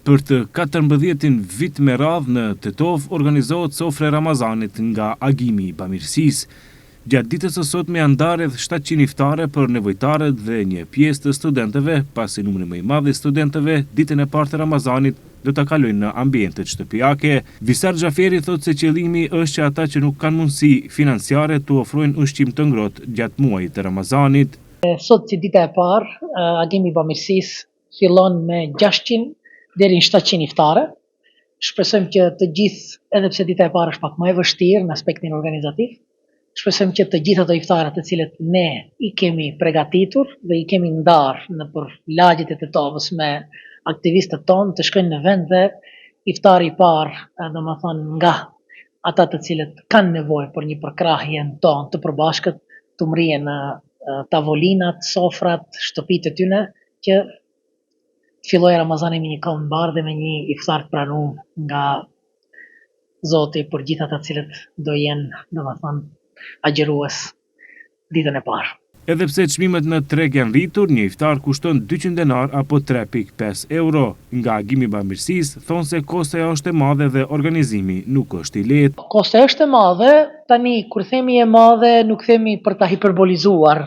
Për të 14-tin vit me radhë në Tetov organizohet sofra e Ramazanit nga Agimi i Bamirësisë. Gjatë ditës së sotme janë ndarë rreth 700 iftare për nevojtarët dhe një pjesë të studentëve, pasi numri më i madh i studentëve ditën e parë të Ramazanit do ta kalojnë në ambientet shtëpiake. Visar Xhaferi thotë se qëllimi është që ata që nuk kanë mundësi financiare të ofrojnë ushqim të ngrohtë gjatë muajit të Ramazanit. Sot si dita e parë, Agimi i Bamirësisë fillon me 600 deri në 700 iftare. Shpresojmë që të gjithë, edhe pse dita e parë është pak më e vështirë në aspektin organizativ, shpresojmë që të gjithë ato iftare të cilët ne i kemi përgatitur dhe i kemi ndarë në për lagjet e Tetovës me aktivistët tonë të shkojnë në vend dhe iftari i parë, domethënë nga ata të cilët kanë nevojë për një përkrahje tonë të përbashkët, të mrihen në tavolinat, sofrat, shtëpitë e tyre, që filloi Ramazani me një këmbë mbar dhe me një iftar të pranuar nga Zoti për gjithë ata të cilët do jenë, domethënë, agjërues ditën e parë. Edhe pse çmimet në treg janë rritur, një iftar kushton 200 denar apo 3.5 euro. Nga Agimi i Bamirësisë thonë se kosta është e madhe dhe organizimi nuk është i lehtë. Kosta është e madhe, tani kur themi e madhe nuk themi për ta hiperbolizuar,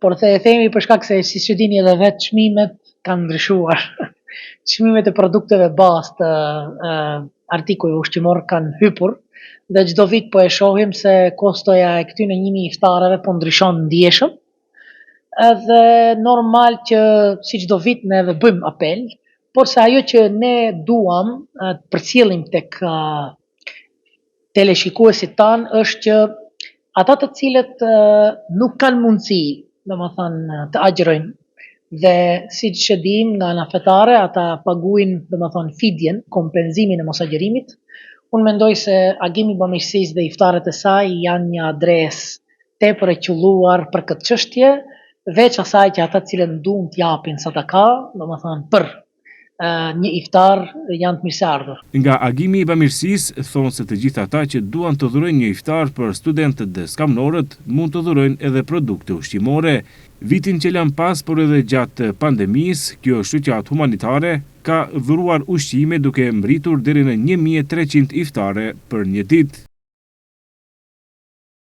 por themi për shkak se siç e dini edhe vetë çmimet kanë ndryshuar. Çmimet e produkteve bazë të artikuj ushqimor kanë hypur dhe çdo vit po e shohim se kostoja e këtyre 1000 iftareve po ndryshon ndjeshëm. Edhe normal që si çdo vit ne edhe bëjmë apel, por se ajo që ne duam të përcjellim tek teleshikuesit tanë është që ata të cilët nuk kanë mundësi, domethënë, të agjërojnë dhe siç e dim nga ana fetare ata paguajnë, domethënë, fidjen, kompenzimin e mosagjërimit. Unë mendoj se Agimi i Bamirësisë dhe iftaret e saj janë një adresë tepër e qelluar për këtë çështje, veç asaj që ata të cilët duan të japin sadaka, domethënë për një iftar janë të mirëseardhur. Nga Agimi i Bamirësisë thonë se të gjithë ata që duan të dhurojnë një iftar për studentët dhe skamnorët mund të dhurojnë edhe produkte ushqimore. Vitin që lan pas, por edhe gjatë pandemisë, kjo shoqatë humanitare ka dhuruar ushqime duke mbritur deri në 1300 iftare për një ditë.